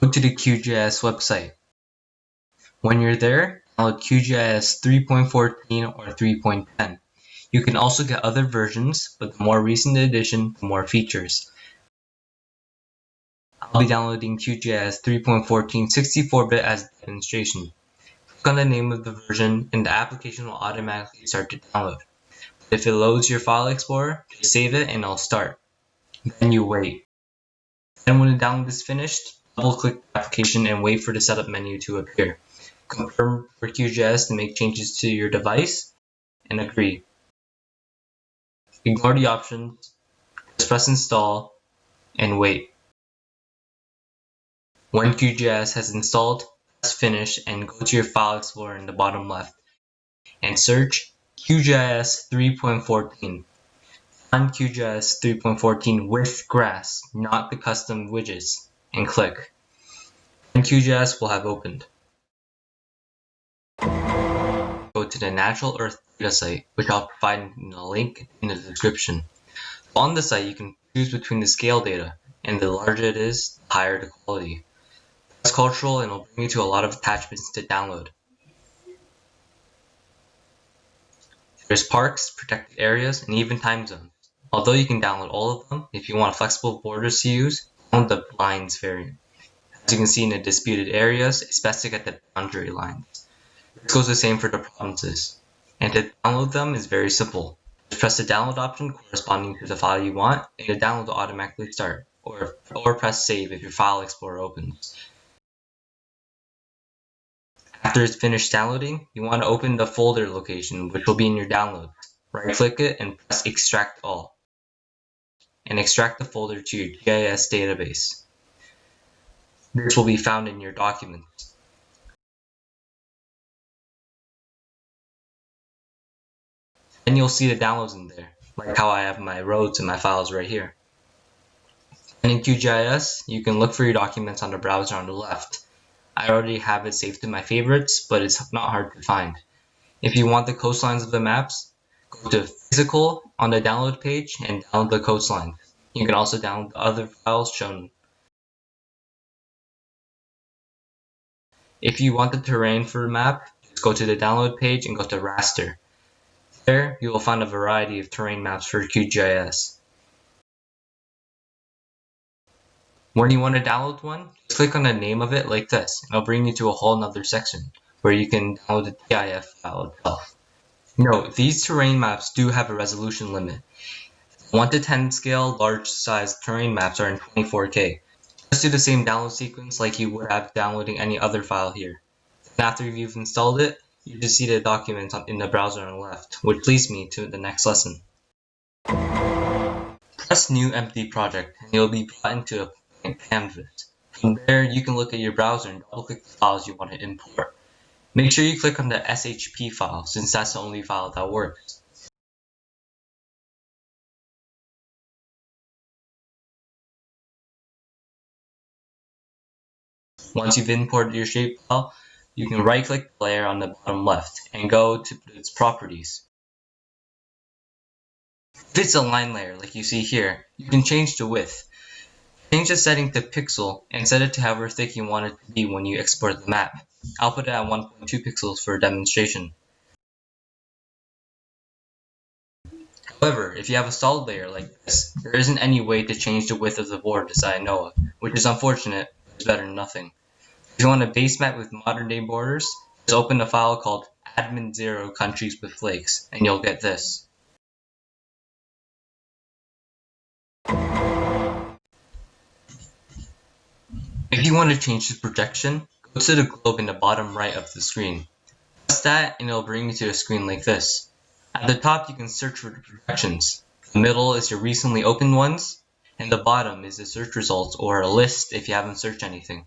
Go to the QGIS website. When you're there, download QGIS 3.14 or 3.10. You can also get other versions, but the more recent edition, the more features. I'll be downloading QGIS 3.14 64-bit as a demonstration. Click on the name of the version and the application will automatically start to download. But if it loads your file explorer, just save it and it'll start. Then you wait. Then when the download is finished, double-click the application and wait for the setup menu to appear. Confirm for QGIS to make changes to your device, and agree. Ignore the options, just press install, and wait. When QGIS has installed, press finish and go to your file explorer in the bottom left, and search QGIS 3.14. Find QGIS 3.14 with grass, not the custom widgets, and click. Then QGIS will have opened. Go to the Natural Earth data site, which I'll provide in a link in the description. On the site, you can choose between the scale data, and the larger it is, the higher the quality. Press cultural and it'll bring you to a lot of attachments to download. There's parks, protected areas, and even time zones. Although you can download all of them, if you want flexible borders to use, download the blinds variant. As you can see in the disputed areas, it's best to get the boundary lines. This goes the same for the provinces. And to download them is very simple. Just press the download option corresponding to the file you want, and the download will automatically start, or press save if your file explorer opens. After it's finished downloading, you want to open the folder location, which will be in your downloads. Right-click it and press Extract All, and extract the folder to your GIS database. This will be found in your documents. Then you'll see the downloads in there, like how I have my roads and my files right here. And in QGIS, you can look for your documents on the browser on the left. I already have it saved to my favorites, but it's not hard to find. If you want the coastlines of the maps, go to Physical on the download page and download the coastline. You can also download the other files shown. If you want the terrain for a map, just go to the download page and go to Raster. There, you will find a variety of terrain maps for QGIS. When you want to download one, just click on the name of it like this, and it'll bring you to a whole nother section where you can download the TIF file itself. Note, these terrain maps do have a resolution limit. 1 to 10 scale large size terrain maps are in 24K. Just do the same download sequence like you would have downloading any other file here. And after you've installed it, you just see the document in the browser on the left, which leads me to the next lesson. Press New Empty Project, and you'll be brought into a blank canvas. From there, you can look at your browser and double-click the files you want to import. Make sure you click on the SHP file, since that's the only file that works. Once you've imported your shape file, you can right-click the layer on the bottom left and go to its properties. If it's a line layer like you see here, you can change the width. Change the setting to pixel and set it to however thick you want it to be when you export the map. I'll put it at 1.2 pixels for a demonstration. However, if you have a solid layer like this, there isn't any way to change the width of the borders that I know of, which is unfortunate, but it's better than nothing. If you want a base map with modern day borders, just open a file called admin0 countries with flakes, and you'll get this. If you want to change the projection, go to the globe in the bottom right of the screen. Press that and it'll bring you to a screen like this. At the top you can search for the projections. The middle is your recently opened ones, and the bottom is the search results or a list if you haven't searched anything.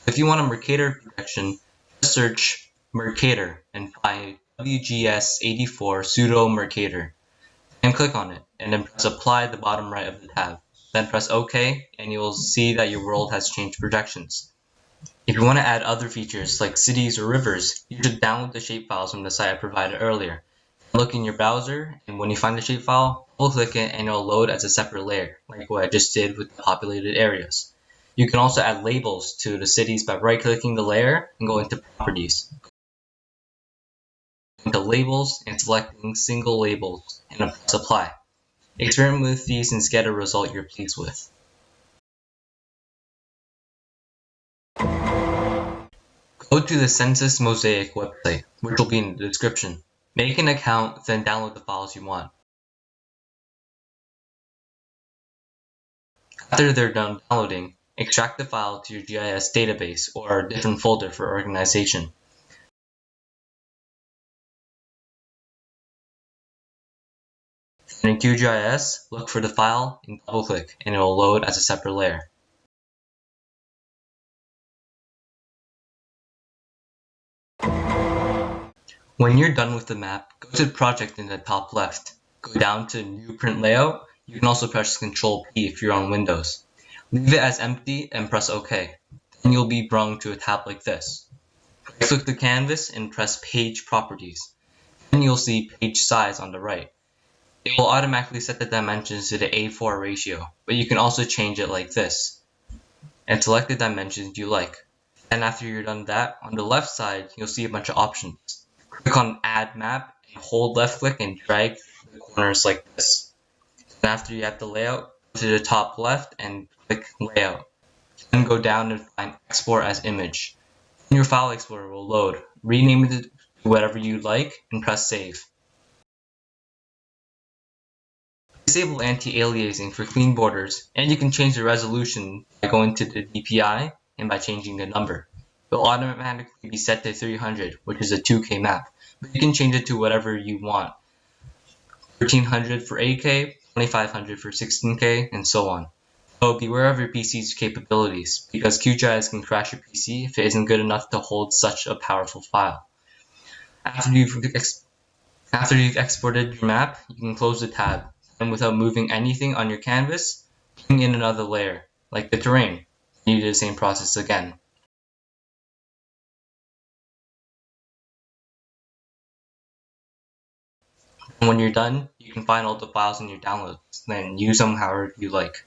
If you want a Mercator projection, just search Mercator and find WGS84 pseudo Mercator. And click on it, and then press apply at the bottom right of the tab. Then press OK, and you will see that your world has changed projections. If you want to add other features like cities or rivers, you should download the shapefiles from the site I provided earlier. Look in your browser, and when you find the shapefile, double click it and it will load as a separate layer, like what I just did with the populated areas. You can also add labels to the cities by right-clicking the layer and go into Properties. Go into Labels and selecting Single Labels and press Apply. Experiment with these and get a result you're pleased with. Go to the Census Mosaic website, which will be in the description. Make an account, then download the files you want. After they're done downloading, extract the file to your GIS database or a different folder for organization. In QGIS, look for the file and double-click, and it will load as a separate layer. When you're done with the map, go to the project in the top left. Go down to New Print Layout. You can also press Ctrl P if you're on Windows. Leave it as empty and press OK. Then you'll be brought to a tab like this. Click the canvas and press Page Properties. Then you'll see Page Size on the right. It will automatically set the dimensions to the A4 ratio, but you can also change it like this. And select the dimensions you like. And after you're done that, on the left side, you'll see a bunch of options. Click on Add Map and hold left click and drag the corners like this. And after you have the layout, go to the top left and click Layout. Then go down and find Export as Image. Then your file explorer will load. Rename it to whatever you like and press Save. Disable anti-aliasing for clean borders, and you can change the resolution by going to the DPI and by changing the number. It will automatically be set to 300, which is a 2K map, but you can change it to whatever you want. 1300 for 8K, 2500 for 16K, and so on. So beware of your PC's capabilities, because QGIS can crash your PC if it isn't good enough to hold such a powerful file. After you've exported your map, you can close the tab, and without moving anything on your canvas, bring in another layer, like the terrain. You do the same process again. And when you're done, you can find all the files in your downloads, then use them however you like.